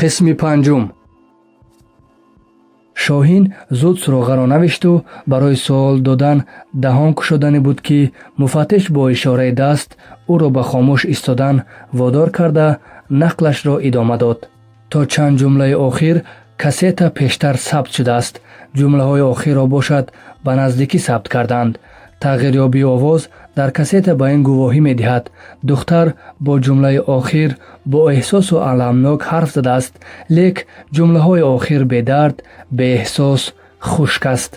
қисми панҷум. шоҳин зуд суроғаро навишту барои суол додан даҳон кушодане буд, ки муфаттиш бо ишораи даст ӯро ба хомӯш истодан водор карда нақлашро идома дод. То чанд ҷумлаи охир касета пештар сабт шудааст. ҷумлаҳои охирро бошад ба наздикӣ сабт карданд. тағйирёбии овоз дар касета ба ин гувоҳӣ медиҳад: духтар бо ҷумлаи охир бо эҳсосу аламнок ҳарф задааст, лек ҷумлаҳои охир бедард, беэҳсос, хушк аст.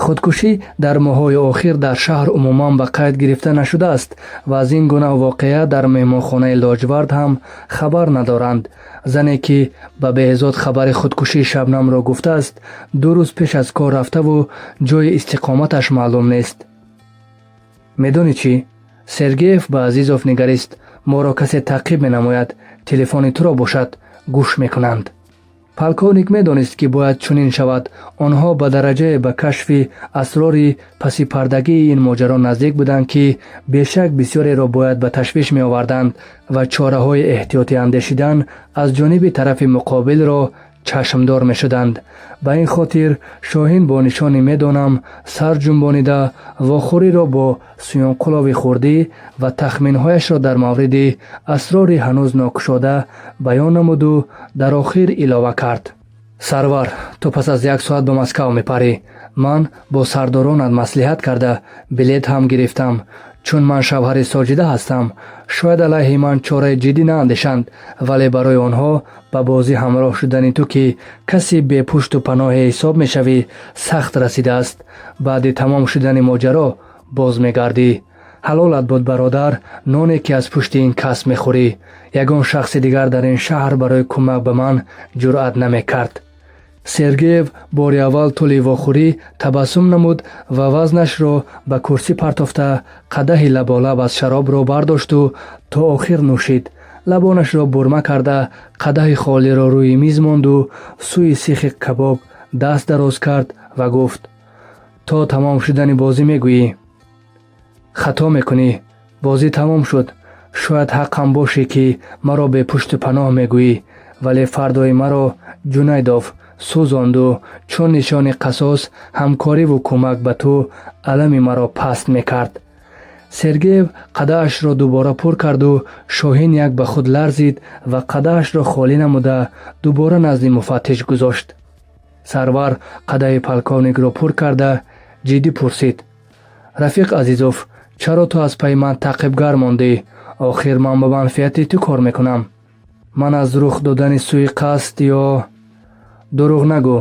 худкушӣ дар моҳҳои охир дар шаҳр умуман ба қайд гирифта нашудааст ва аз ин гуна воқеа дар меҳмонхонаи Лоҷвард ҳам хабар надоранд. зане, ки ба беҳзод хабари худкушии Шабнамро гуфтааст, 2 рӯз пеш аз кор рафтаву ҷойи истиқоматаш маълум нест. медонӣ чӣ? Сергеев ба Азизов нигарист. моро касе таъқиб менамояд. телефони туро бошад, гӯш мекунанд. полковник медонист, ки бояд чунин шавад. онҳо ба дараҷае ба кашфи асрори пасипардагии ин моҷаро наздик буданд, ки бешак бисёреро бояд ба ташвиш меоварданд ва чораҳои эҳтиётӣ андешидан аз ҷониби тарафи муқобилро чашмдор мешуданд. ба ин хотир шоҳин бо нишони «медонам» сар ҷунбонида вохӯриро бо суёнқулови хурдӣ ва тахминҳояшро дар мавриди асрори ҳанӯз нокушода баён намуду дар охир илова кард: «Сарвар, ту пас аз 1 соат ба Москав мепарӣ. ман бо сардоронат маслиҳат карда билет ҳам гирифтам. чун ман шавҳари Соҷида ҳастам, шояд алайҳи ман чораи ҷиддӣ наандешанд, вале барои онҳо ба бозӣ ҳамроҳ шудани ту, ки каси бепушту паноҳе ҳисоб мешавӣ, сахт расидааст. баъди тамом шудани моҷаро боз мегардӣ. ҳалолат буд, бародар, ноне, ки аз пушти ин кас мехӯрӣ. ягон шахси дигар дар ин шаҳр барои кӯмак ба ман ҷуръат намекард». Сергеев бори аввал тӯли вохӯрӣ табассум намуд ва вазнашро ба курсӣ партофта қадаҳи лаболаб аз шаробро бардошту то охир нӯшид. лабонашро бурма карда қадаҳи холиро рӯи миз монду сӯи сихи кабоб даст дароз кард ва гуфт: «То тамом шудани бозӣ мегӯӣ? хато мекунӣ. бозӣ тамом шуд. шояд ҳаққам бошӣ, ки маро бепушту паноҳ мегӯӣ, вале фардои маро Ҷунайдов сӯзонду чун нишони қасос, ҳамкориву кӯмак ба ту алами маро паст мекард». Сергеев қадаашро дубора пур карду Шоҳин як ба худ ларзид ва қадаашро холӣ намуда дубора назди муфаттиш гузошт. Сарвар қадаи полковникро пур карда ҷиддӣ пурсид: «Рафиқ Азизов, чаро ту аз пайи ман таъқибгар мондӣ? охир ман ба манфиати ту кор мекунам. ман аз рух додани суиқасд ё...» «Дурӯғ нагӯ.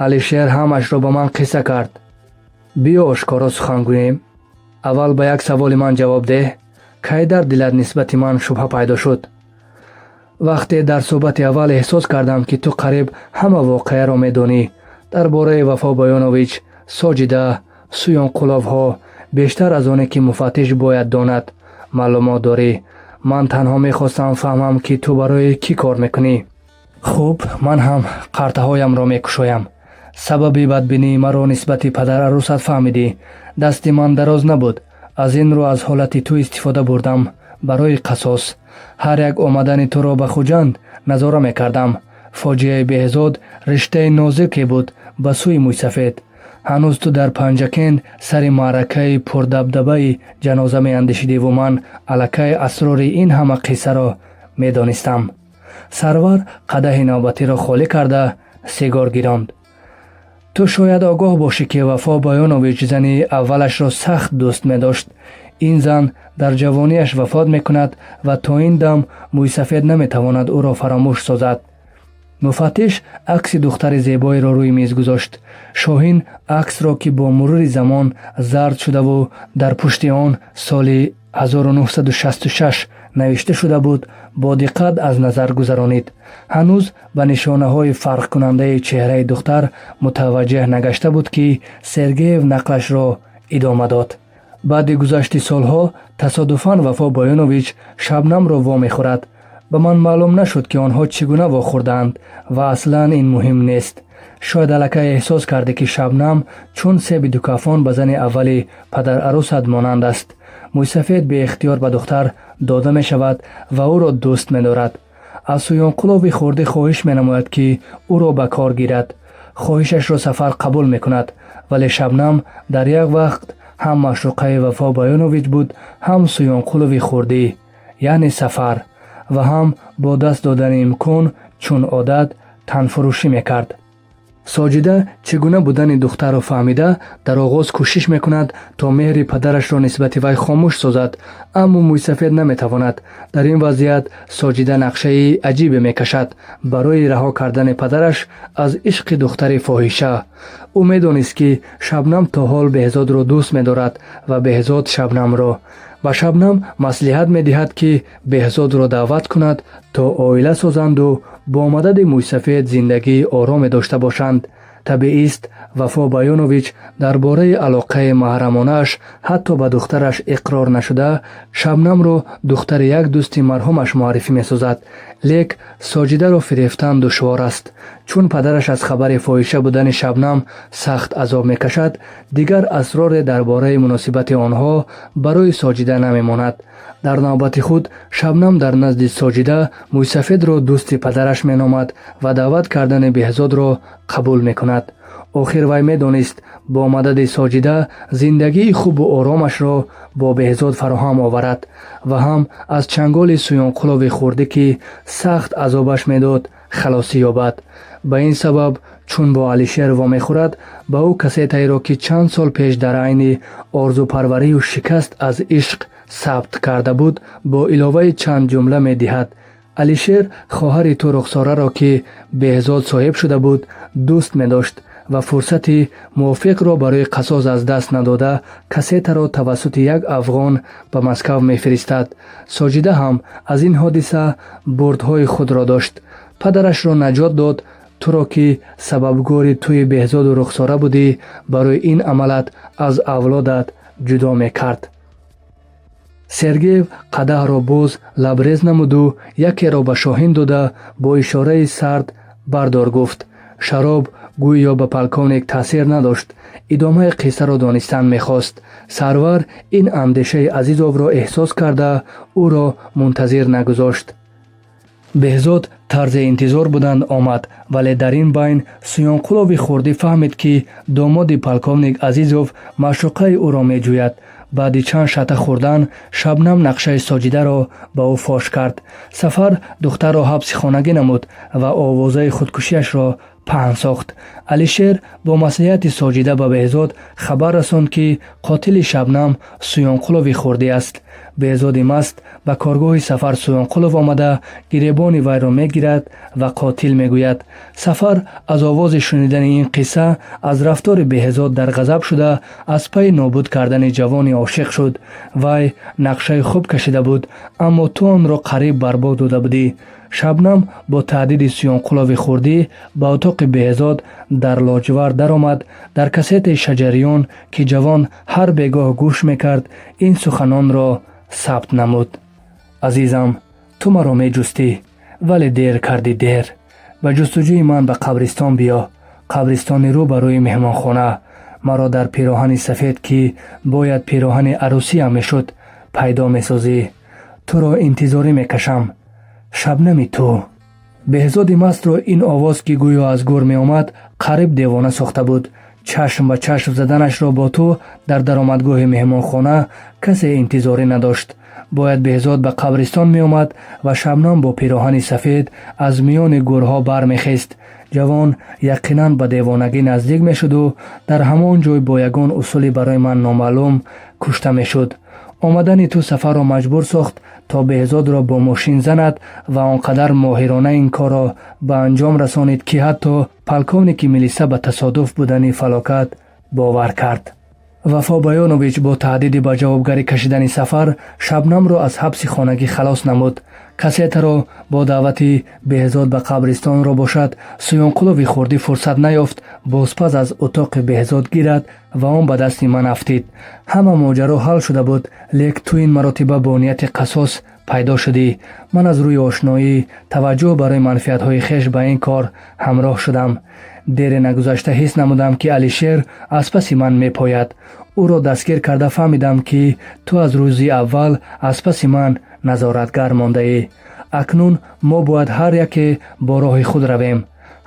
Алишер ҳамашро ба ман қисса кард. биё ошкоро сухан гӯем. аввал ба як саволи ман ҷавоб деҳ. кай дар дилат нисбати ман шубҳа пайдо шуд? вақте дар суҳбати аввал эҳсос кардам, ки ту қариб ҳама воқеаро медонӣ. дар бораи Вафо Боёнович, Соҷида, Суёнқуловҳо бештар аз оне ки муфаттиш бояд донад маълумот дорӣ. ман танҳо мехостам фаҳмам, ки ту барои кӣ кор мекунӣ. хуб, ман ҳам қартаҳоямро мекушоям. сабаби бадбинии маро нисбати падар арӯсат фаҳмидӣ. дасти ман дароз набуд. аз ин рӯ аз ҳолати ту истифода бурдам барои қасос. ҳар як омадани туро ба хуҷанд назора мекардам. фоҷиаи беҳзод риштаи нозуке буд ба сӯи Мӯйсафед. ҳанӯз ту дар Панҷакент сари маъракаи пурдабдабаи ҷаноза меандешидиву ман аллакай асрори ин ҳама қиссаро медонистам». Сарвар қадаҳи навбатиро холӣ карда сигор гиронд. «Ту шояд огоҳ бошӣ, ки Вафо Боёнович зани аввалашро сахт дӯст медошт. ин зан дар ҷавонияш вафот мекунад ва то ин дам Мӯйсафед наметавонад ӯро фаромӯш созад». муфаттиш акси духтари зебоиро рӯи миз гузошт. Шоҳин аксро, ки бо мурури замон зард шудаву дар пушти он соли 1966 навишта шуда буд, бо диққат аз назар гузаронид. ҳанӯз ба нишонаҳои фарқкунандаи чеҳраи духтар мутаваҷҷеҳ нагашта буд, ки Сергеев нақлашро идома дод. баъди гузашти солҳо тасодуфан Вафо Боёнович Шабнамро вомехӯрад. ба ман маълум нашуд, ки онҳо чӣ гуна вохӯрдаанд ва аслан ин муҳим нест. шояд аллакай эҳсос карде, ки Шабнам чун себи дукафон ба зани аввали падар арӯсат монанд аст. Мӯйсафед беихтиёр ба духтар дода мешавад ва ӯро дӯст медорад. аз суёнқулови хурдӣ хоҳиш менамояд ки ӯро ба кор гирад. хоҳишашро Сафар қабул мекунад, вале Шабнам дар як вақт ҳам маъшуқаи Вафо Баёнович буд, ҳам суёнқулови хурдӣ, яъне Сафар, ва ҳам бо даст додани имкон чун одат танфурӯшӣ мекард. соҷида чӣ гуна будани духтарро фаҳмида, дар оғоз кӯшиш мекунад то меҳри падарашро нисбати вай хомӯш созад, аммо Мӯйсафед наметавонад. Дар ин вазъият соҷида нақшаи аҷибе мекашад барои раҳо кардани падараш аз ишқи духтари фоҳиша. ӯ медонист ки Шабнам то ҳол Беҳзодро дӯст медорад ва Беҳзод Шабнамро. ба Шабнам маслиҳат медиҳад ки Беҳзодро даъват кунад то оила созанду бо мадади Мӯйсафед зиндагии ороме дошта бошанд. табиист Вафо Баёнович дар бораи алоқаи маҳрамонааш ҳатто ба духтараш иқрор нашуда, Шабнамро духтари як дӯсти марҳумаш муаррифӣ месозад. лек соҷидаро фирефтан душвор аст. чун падараш аз хабари фоҳиша будани Шабнам сахт азоб мекашад, дигар асроре дар бораи муносибати онҳо барои соҷида намемонад. дар навбати худ Шабнам дар назди соҷида Мӯйсафедро дӯсти падараш меномад ва даъват кардани Беҳзодро қабул мекунад. охир вай медонист бо мадади соҷида зиндагии хубу оромашро бо Беҳзод фароҳам оварад ва ҳам аз чанголи суёнқулови хурдӣ ки сахт азобаш медод халосӣ ёбад. ба ин сабаб чун бо Алишер вомехӯрад, ба ӯ касетаеро ки чанд сол пеш дар айни орзупарварию шикаст аз ишқ сабт карда буд, бо иловаи чанд ҷумла медиҳад. Алишер хоҳари ту Рухсораро ки Беҳзод соҳиб шуда буд, дӯст медошт ва фурсати мувофиқро барои қасос аз даст надода, касетаро тавассути як афғон ба Москав мефиристад. соҷида ҳам аз ин ҳодиса бурдҳои худро дошт. падарашро наҷот дод. туро ки сабабгори тӯи Беҳзоду Рухсора будӣ, барои ин амалат аз авлодат ҷудо мекард. Сергеев қадаҳро боз лабрез намуду якеро ба Шоҳин дода бо ишораи сард бардор гуфт. шароб гӯё ба полковник таъсир надошт. идомаи қиссаро донистан мехост. Сарвар ин андешаи Азизовро эҳсос карда ӯро мунтазир нагузошт. Беҳзод тарзи интизор будан омад, вале дар ин байн суёнқулови хурдӣ фаҳмид ки домоди полковник Азизов маъшуқаи ӯро меҷӯяд. баъди чанд шата хӯрдан Шабнам нақшаи соҷидаро ба ӯ фош кард. Сафар духтарро ҳабси хонагӣ намуд ва овозаи худкушиашро паҳн сохт. Алишер бо маслиҳати соҷида ба Беҳзод хабар расонд ки қотили Шабнам суёнқулови хурдӣ аст. Беҳзоди маст ба коргоҳи Сафар Суёнқулов омада гиребони вайро мегирад ва қотил мегӯяд. Сафар аз овози шунидани ин қисса аз рафтори Беҳзод дар ғазаб шуда, аз пайи нобуд кардани ҷавони ошиқ шуд. вай нақшаи хуб кашида буд, аммо ту онро қариб барбод дода будӣ. Шабнам бо таҳдиди Суёнқулови хурдӣ ба утоқи Беҳзод дар лоҷвар даромад. дар касетаи Шаҷариён ки ҷавон ҳар бегоҳ гӯш мекард, ин суханонро сабт намуд. азизам, ту маро меҷустӣ, вале дер кардӣ дер. ба ҷустуҷӯи ман ба қабристон биё. қабристони рӯ ба рӯи меҳмонхона. маро дар пироҳани сафед ки бояд пироҳани арӯсиам мешуд пайдо месозӣ. туро интизорӣ мекашам. шабнами ту. Беҳзоди мастро ин овоз ки гӯё аз гур меомад қариб девона сохта буд. чашм ба чашм заданашро бо ту дар даромадгоҳи меҳмонхона касе интизорӣ надошт. бояд Беҳзод ба қабристон меомад ва Шабнам бо пироҳани сафед аз миёни гурҳо бармехест. ҷавон яқинан ба девонагӣ наздик мешуду дар ҳамон ҷой бо ягон усули барои ман номаълум кушта мешуд. омадани ту Сафарро маҷбур сохт то Беҳзодро бо мошин занад ва он қадар моҳирона ин корро ба анҷом расонид ки ҳатто полковники милиса ба тасодуф будани фалокат бовар кард. Вафо Баёнович бо таҳдиди ба ҷавобгарӣ кашидани Сафар Шабнамро аз ҳабси хонагӣ халос намуд. касетаро бо даъвати Беҳзод ба қабристонро бошад Суёнқулови хурдӣ фурсат наёфт бозпаз аз утоқи Беҳзод гирад ва он ба дасти ман афтид. ҳама моҷаро ҳал шуда буд, лек ту ин маротиба бо нияти қасос пайдо шудӣ. ман аз рӯи ошноӣ таваҷҷӯҳ барои манфиатҳои хеш ба ин кор ҳамроҳ шудам. дере нагузашта ҳис намудам ки Алишер аз паси ман мепояд. ӯро дастгир карда фаҳмидам ки ту аз рӯзи аввал аз паси ман назоратгар мондаӣ. акнун мо бояд ҳар яке бо роҳи худ равем.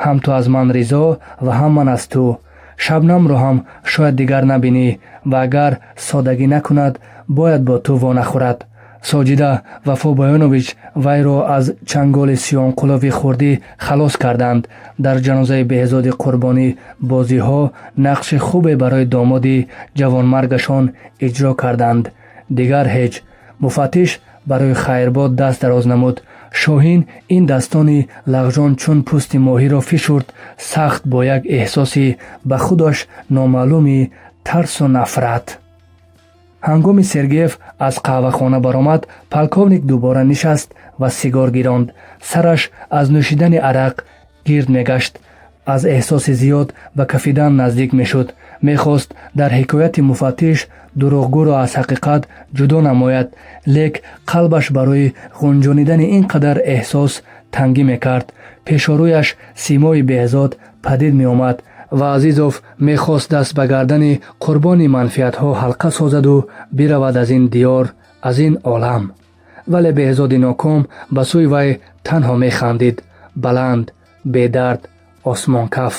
ҳам ту аз ман ризо ва ҳам ман аз ту. шабнамро ҳам шояд дигар набинӣ ва агар содагӣ накунад, бояд бо ту вонахӯрад. соҷида вафобаёнович вайро аз чанголи сиёнқулови хурдӣ халос карданд. дар ҷанозаи беҳзоди қурбонӣ бозиҳо нақши хубе барои домоди ҷавонмаргашон иҷро карданд. дигар ҳеҷ. муфаттиш барои хайрбод даст дароз намуд. шоҳин ин дастони лағжон чун пӯсти моҳиро фишурд, сахт бо як эҳсоси ба худаш номаълуми тарсу нафрат. ҳангоми Сергеев аз қаҳвахона баромад, полковник дубора нишаст ва сигор гиронд. сараш аз нӯшидани арақ гирд мегашт. аз эҳсоси зиёд ба кафидан наздик мешуд. мехост дар ҳикояти муфаттиш дурӯғгӯро аз ҳақиқат ҷудо намояд, лек қалбаш барои ғунҷонидани ин қадар эҳсос тангӣ мекард. пешорӯяш симои беҳзод падид меомад ва Азизов мехост даст ба гардани қурбони манфиатҳо ҳалқа созаду биравад аз ин диёр, аз ин олам. вале беҳзоди ноком ба сӯи вай танҳо механдид, баланд, бедард, осмонкаф.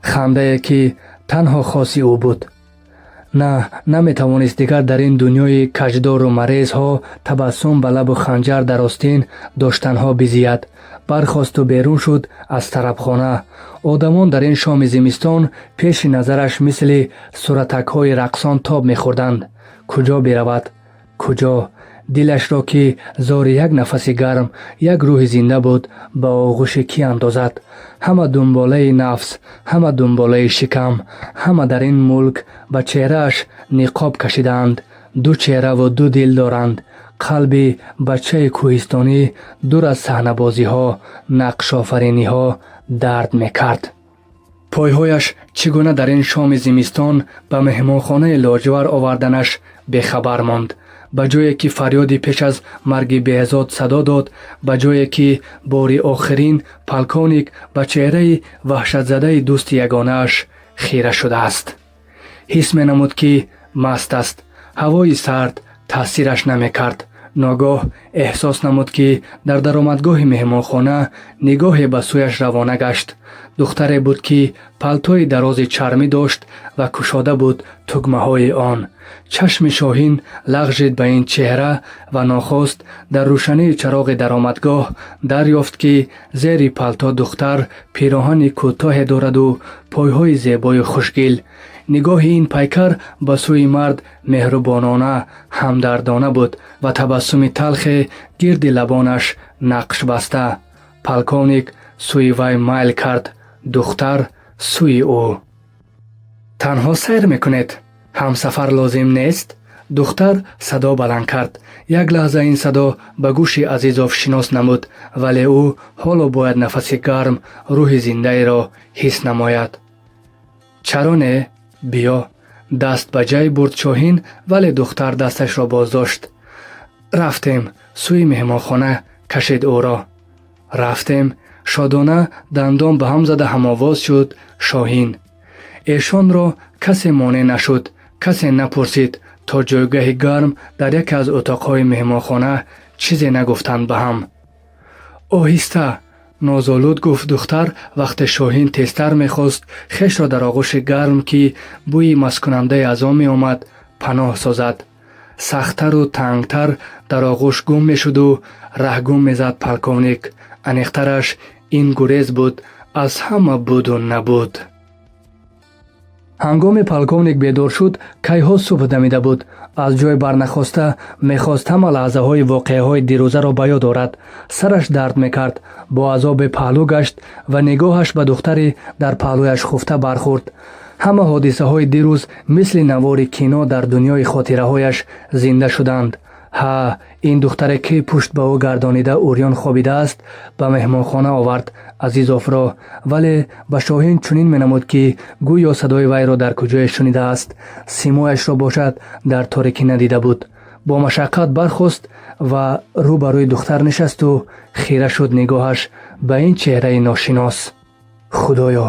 хандае ки танҳо хоси ӯ буд. наметавонист дигар дар ин дунёи каҷдору марезҳо табассум ба лабу ханҷар дар остин доштанҳо бизияд. бархосту берун шуд аз тарабхона. одамон дар ин шоми зимистон пеши назараш мисли суратакҳои рақсон тоб мехӯрданд. куҷо биравад? куҷо? дилашро ки зори як нафаси гарм, як рӯҳи зинда буд, ба оғӯши кӣ андозад? ҳама дунболаи нафс, ҳама дунболаи шикам, ҳама дар ин мулк ба чеҳрааш ниқоб кашидаанд. ду чеҳраву ду дил доранд. қалби бачаи кӯҳистонӣ дур аз саҳнабозиҳо, нақшофариниҳо дард мекард. пойҳояш чӣ гуна дар ин шоми зимистон ба меҳмонхонаи лоҷвар оварданаш бехабар монд. ба ҷое ки фарёди пеш аз марги беҳзод садо дод, ба ҷое ки бори охирин полковник ба чеҳраи ваҳшатзадаи дӯсти ягонааш хира шудааст. ҳис менамуд ки маст аст. ҳавои сард таъсираш намекард. ногоҳ эҳсос намуд ки дар даромадгоҳи меҳмонхона нигоҳе ба сӯяш равона гашт. духтаре буд ки палтои дарози чармӣ дошт ва кушода буд тугмаҳои он. чашми шоҳин лағжид ба ин чеҳра ва нохост дар рӯшании чароғи даромадгоҳ дарёфт ки зери палто духтар пироҳани кӯтоҳе дораду пойҳои зебою хушгил. нигоҳи ин пайкар ба сӯи мард меҳрубонона, ҳамдардона буд ва табассуми талхе гирди лабонаш нақш баста. полковник сӯи вай майл кард, духтар сӯи ӯ. танҳо сайр мекунед? ҳамсафар лозим нест? духтар садо баланд кард. як лаҳза ин садо ба гӯши Азизов шинос намуд, вале ӯ ҳоло бояд нафаси гарм, рӯҳи зиндаеро ҳис намояд. чаро не? биё. даст ба ҷай бурд шоҳин, вале духтар дасташро боздошт. рафтем. сӯи меҳмонхона кашид ӯро. рафтем. шодона дандон ба ҳам зада ҳамовоз шуд шоҳин. эшонро касе монеъ нашуд. касе напурсид то ҷойгоҳи гарм дар яке аз утоқҳои меҳмонхона чизе нагуфтанд ба ҳам. оҳиста, нозолуд гуфт духтар вақте шоҳин тезтар мехост хешро дар оғӯши гарм ки бӯи маскунандаи аз он меомад паноҳ созад. сахттару тангтар дар оғӯш гум мешуду раҳгум мезад полковник. аниқтараш ин гурез буд, аз ҳама буду набуд. ҳангоми полковник бедор шуд, кайҳо субҳ дамида буд. аз ҷой барнахоста мехост ҳама лаҳзаҳои воқеаҳои дирӯзаро ба ёд орад. сараш дард мекард. бо азобе паҳлӯ гашт ва нигоҳаш ба духтари дар паҳлӯяш хуфта бархӯрд. ҳама ҳодисаҳои дирӯз мисли навори кино дар дунёи хотираҳояш зинда шуданд. ҳа, ин духтаре ки пушт ба ӯ гардонида урён хобидааст, ба меҳмонхона овард Азизовро, вале ба шоҳин чунин менамуд ки гӯё садои вайро дар куҷое шунидааст. симояшро бошад дар торикӣ надида буд. бо машаққат бархост ва рӯ ба рӯи духтар нишасту хира шуд нигоҳаш ба ин чеҳраи ношинос. худоё,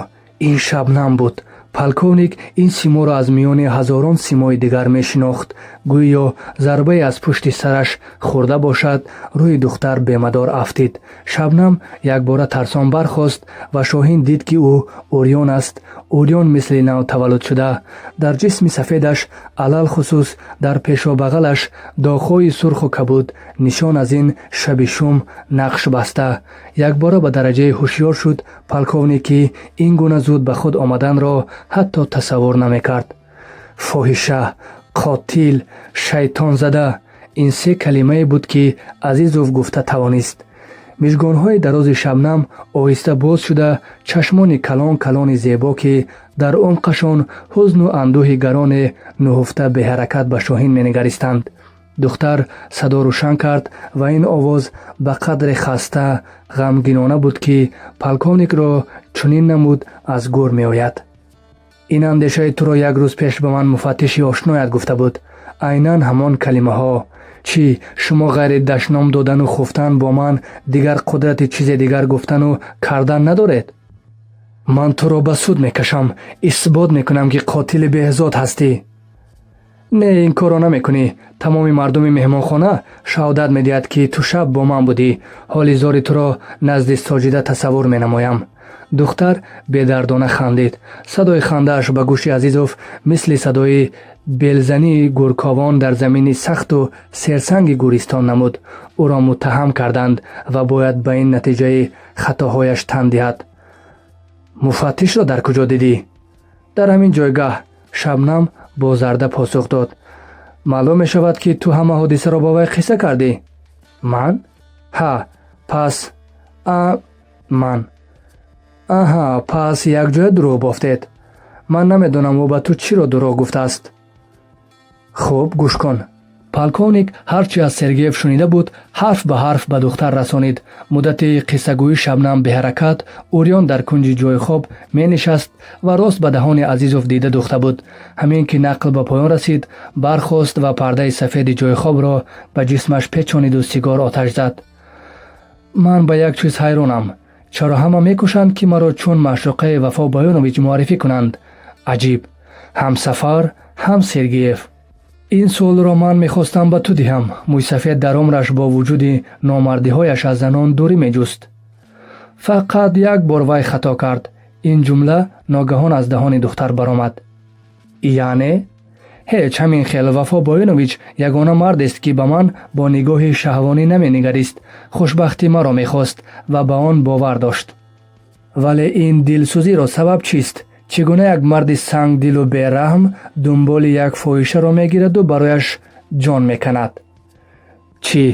ин шабнам буд. полковник ин симоро аз миёни ҳазорон симои дигар мешинохт. гӯё зарбае аз пушти сараш хӯрда бошад. рӯи духтар бемадор афтид. шабнам якбора тарсон бархост ва шоҳин дид ки ӯ урён аст. урён мисли нав таваллудшуда. дар ҷисми сафедаш, алалхусус дар пешобағалаш доғҳои сурху кабуд, нишон аз ин шаби шум нақш баста. якбора ба дараҷаи ҳушёр шуд полковник ки ин гуна зуд ба худ омаданро ҳатто тасаввур намекард. фоҳиша, қотил, шайтонзада — ин се калимае буд ки Азизов гуфта тавонист. мижгонҳои дарози шабнам оҳиста боз шуда, чашмони калон калони зебо ки дар умқашон ҳузну андӯҳи гароне нуҳуфта беҳаракат ба Шоҳин менигаристанд. духтар садо рӯшан кард ва ин овоз ба қадре хаста, ғамгинона буд ки полковникро чунин намуд аз гур меояд. ин андешаи туро як рӯз пеш ба ман муфаттиши ошноят гуфта буд. айнан ҳамон калимаҳо. чӣ шумо ғайри дашном додану хуфтан бо ман дигар қудрати чизе дигар гуфтану кардан надоред? ман туро ба суд мекашам, исбот мекунам ки қотили беҳзод ҳастӣ. не, ин корро намекунӣ. тамоми мардуми меҳмонхона шаҳодат медиҳад ки ту шаб бо ман будӣ. ҳоли зори туро назди соҷида тасаввур менамоям. духтар бедардона хандид. садои хандааш ба гӯши Азизов мисли садои белзании гурковон дар замини сахту серсанги гӯристон намуд. ӯро муттаҳам карданд ва бояд ба ин натиҷаи хатоҳояш тан диҳад. муфаттишро дар куҷо дидӣ? дар ҳамин ҷойгоҳ. шабнам бо зарда посух дод. маълум мешавад ки ту ҳама ҳодисаро ба вай қисса кардӣ? ман? ҳа, пас ман. аҳа, пас якҷоя дурӯғ бофтед. ман намедонам ӯ ба ту чиро дурӯғ гуфтааст. хуб, гӯш кун. полковник ҳарчи аз Сергеев шунида буд ҳарф ба ҳарф ба духтар расонид. муддати қиссагӯӣ шабнам беҳаракат, урён дар кунҷи ҷойи хоб менишаст ва рост ба даҳони Азизов дида духта буд. ҳамин ки нақл ба поён расид, бархост ва пардаи сафеди ҷойи хобро ба ҷисмаш печониду сигор оташ зад. ман ба як чиз ҳайронам. чаро ҳама мекӯшанд ки маро чун маъшуқаи Вафо Боёнович муаррифӣ кунанд? аҷиб. ҳам Сафар, ҳам Сергеев. ин суолро ман мехостам ба ту диҳам. мӯйсафед дар умраш бо вуҷуди номардиҳояш аз занон дурӣ меҷуст. фақат як бор вай хато кард. ин ҷумла ногаҳон аз даҳони духтар баромад. яъне? ҳеҷ, ҳамин хел. Вафо Боёнович ягона мардест ки ба ман бо нигоҳи шаҳвонӣ наменигарист. хушбахтӣ маро мехост ва ба он бовар дошт. вале ин дилсӯзиро сабаб чист? чӣ гуна як марди сангдилу бераҳм дунболи як фоҳишаро мегираду барояш ҷон меканад? чӣ,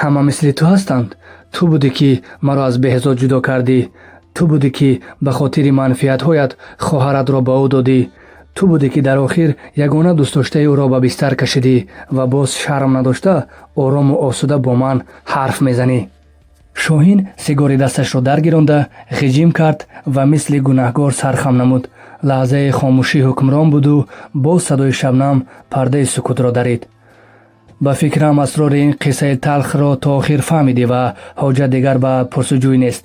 ҳама мисли ту ҳастанд? ту будӣ ки маро аз беҳзод ҷудо кардӣ. ту будӣ ки ба хотири манфиатҳоят хоҳаратро ба ӯ додӣ. ту будӣ ки дар охир ягона дӯстдоштаи ӯро ба бистар кашидӣ ва боз шарм надошта орому осуда бо ман ҳарф мезанӣ. Шоҳин сигори дасташро даргиронда ғиҷим кард ва мисли гунаҳгор сархам намуд. лаҳзаи хомӯшӣ ҳукмрон буду боз садои шабнам пардаи сукутро дарид. ба фикрам асрори ин қиссаи талхро то охир фаҳмидӣ ва ҳоҷат дигар ба пурсуҷӯй нест.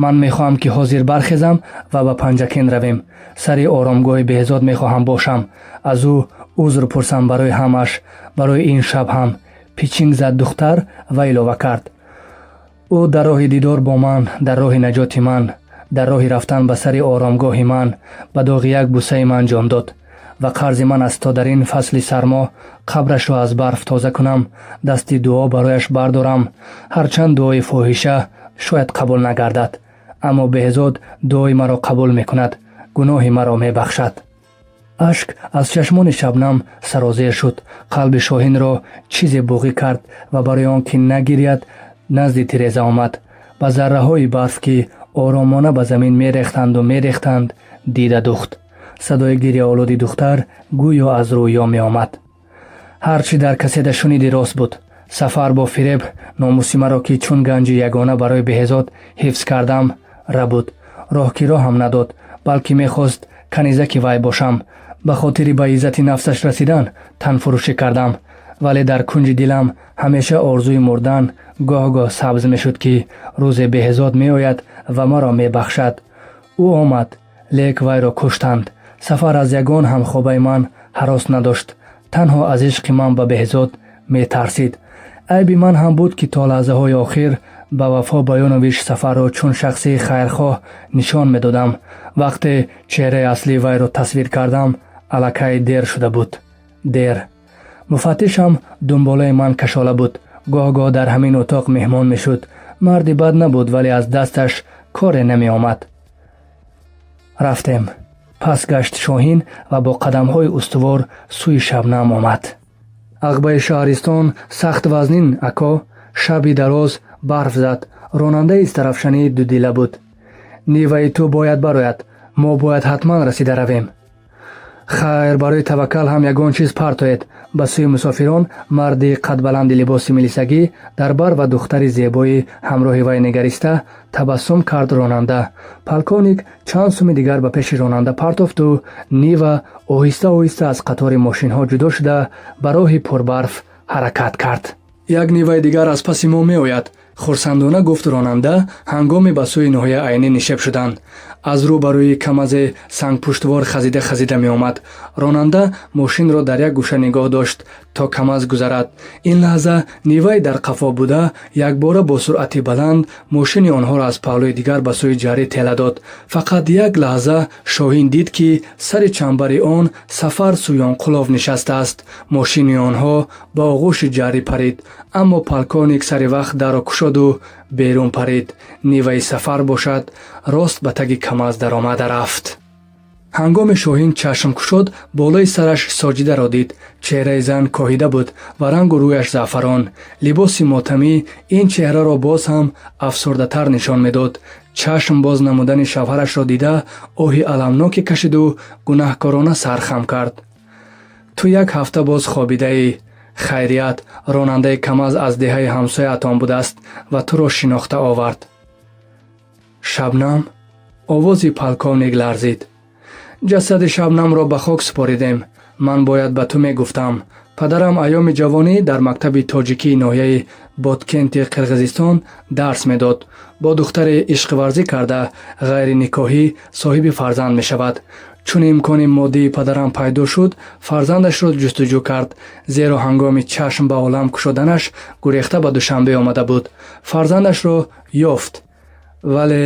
ман мехоҳам ки ҳозир бархезам ва ба Панҷакин равем. сари оромгоҳи беҳзод мехоҳам бошам. аз ӯ узр пурсам барои ҳамаш, барои ин шаб ҳам. пичинг зад духтар ва илова кард. ӯ дар роҳи дидор бо ман, дар роҳи наҷоти ман, дар роҳи рафтан ба сари оромгоҳи ман, ба доғи як бусаи ман ҷон дод. ва қарзи ман аст то дар ин фасли сармо қабрашро аз барф тоза кунам, дасти дуо барояш бардорам. ҳарчанд дуои фоҳиша шояд қабул нагардад, аммо беҳзод дуои маро қабул мекунад, гуноҳи маро мебахшад. ашк аз чашмони шабнам сарозер шуд. қалби Шоҳинро чизе буғӣ кард ва барои он ки нагиряд назди тиреза омад. ба зарраҳои барф ки оромона ба замин мерехтанд дида духт. садои гирьяолуди духтар гӯё аз рӯё меомад. ҳарчи дар каседа шуниди рост буд. Сафар бо фиреб номуси маро ки чун ганҷи ягона барои беҳзод ҳифз кардам рабуд. роҳки роҳам надод, балки мехост канизаки вай бошам. ба хотири ба иззати нафсаш расидан танфурӯшӣ кардам. вале дар кунҷи дилам ҳамеша орзуи мурдан гоҳ-гоҳ сабз мешуд ки рӯзе беҳзод меояд ва маро мебахшад. ӯ омад, лек вайро куштанд. сафар аз ягон ҳам хобаи ман ҳарос надошт. танҳо аз ишқи ман ба беҳзод метарсид. айби ман ҳам буд ки то лаҳзаҳои охир ба Вафо Баёнович сафарро чун шахси хайрхоҳ нишон медодам. вақте чеҳраи аслии вайро тасвир кардам, аллакай дер шуда буд. дер. муфаттишам дунболаи ман кашола буд. гоҳ-гоҳ дар ҳамин утоқ меҳмон мешуд. марди бад набуд, вале аз дасташ коре намеомад. рафтем. пас гашт Шоҳин ва бо қадамҳои устувор сӯи Шабнам омад. ағбаи шаҳристон сахт вазнин ако. шаби дароз барф зад. ронандаи изтарафшанӣ дудила буд. ниваи ту бояд барояд. мо бояд ҳатман расида равем. хайр, барои таваккал ҳам ягон чиз партоед. ба сӯи мусофирон марди қадбаланди либоси милисагӣ дар бар ва духтари зебои ҳамроҳи вай нигариста табассум кард ронанда. полковник чанд суми дигар ба пеши ронанда партофту нива оҳиста оҳиста аз қатори мошинҳо ҷудо шуда ба роҳи пурбарф ҳаракат кард. як ниваи дигар аз паси мо меояд, хурсандона гуфт ронанда ҳангоми ба сӯи ноҳияи айнӣ нишеб шуданд. аз рӯ ба рӯи камазе сангпуштвор хазида меомад. ронанда мошинро дар як гӯша нигоҳ дошт то камаз гузарад. ин лаҳза ниваи дар қафо буда якбора бо суръати баланд мошини онҳоро аз паҳлӯи дигар ба сӯи ҷарӣ тела дод. фақат як лаҳза Шоҳин дид ки сари чамбари он Сафар Сӯёнқулов нишастааст. мошини онҳо ба оғӯши ҷарӣ парид, аммо полковник сари вақт дарро кушоду берун парид. ниваи Сафар бошад, рост ба таги камаз даромада рафт. ҳангоми Шоҳин чашм кушод, болои сараш Соҷидаро дид. чеҳраи зан коҳида буд ва рангу рӯяш заъфарон. либоси мотамӣ ин чеҳраро боз ҳам афсурдатар нишон медод. чашм боз намудани шавҳарашро дида оҳи аламноке кашиду гунаҳкорона сар хам кард. ту як ҳафта боз хобидаӣ. хайрият, ронандаи камаз аз деҳаи ҳамсояатон будааст ва туро шинохта овард. Шабнам? овози полковник ларзид. ҷасади Шабнамро ба хок супоридем. ман бояд ба ту мегуфтам. падарам айёми ҷавонӣ дар мактаби тоҷикии ноҳияи Боткенти Қирғизистон дарс медод. бо духтаре ишқварзӣ карда ғайриникоҳӣ соҳиби фарзанд мешавад. чун имкони моддии падарам пайдо шуд, фарзандашро ҷустуҷӯ кард, зеро ҳангоми чашм ба олам кушоданаш гурехта ба Душанбе омада буд. фарзандашро ёфт, вале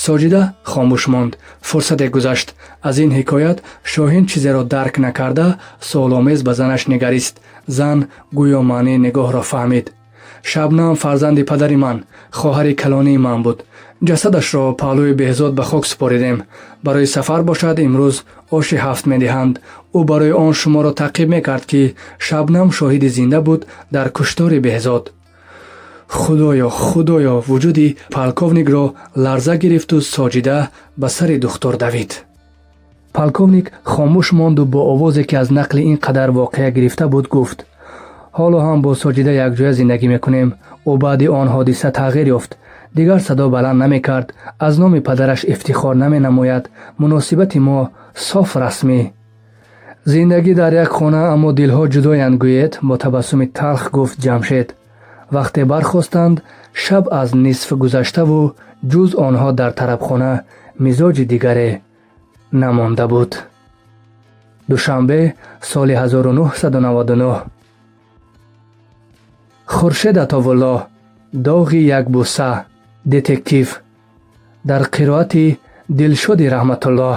Соҷида хомӯш монд. фурсате гузашт. аз ин ҳикоят Шоҳин чизеро дарк накарда суоломез ба занаш нигарист. зан гӯё маънии нигоҳро фаҳмид. Шабнам фарзанди падари ман, хоҳари калонии ман буд. ҷасадашро паҳлӯи Беҳзод ба хок супоридем. барои сафар бошад, имрӯз оши 7 медиҳанд. ӯ барои он шуморо таъқиб мекард ки Шабнам шоҳиди зинда буд дар куштори Беҳзод. худоё, вуҷуди полковникро ларза гирифту Соҷида ба сари духтур давид. полковник хомӯш монду бо овозе ки аз нақли ин қадар воқеа гирифта буд гуфт: ҳоло ҳам бо Соҷида якҷоя зиндагӣ мекунем. ӯ баъди он ҳодиса тағйир ёфт. дигар садо баланд намекард, аз номи падараш ифтихор наменамояд. муносибати мо соф расмӣ. зиндагӣ дар як хона, аммо дилҳо ҷудоянд гӯед, бо табассуми талх гуфт Ҷамшед. вақте бархостанд, шаб аз нисф гузаштаву ҷуз онҳо дар тарабхона мизоҷи дигаре намонда буд. душанбе, соли 1999. Хуршед Атовулло, доғи як буса, детектив. дар қироати Дилшоди Раҳматулло.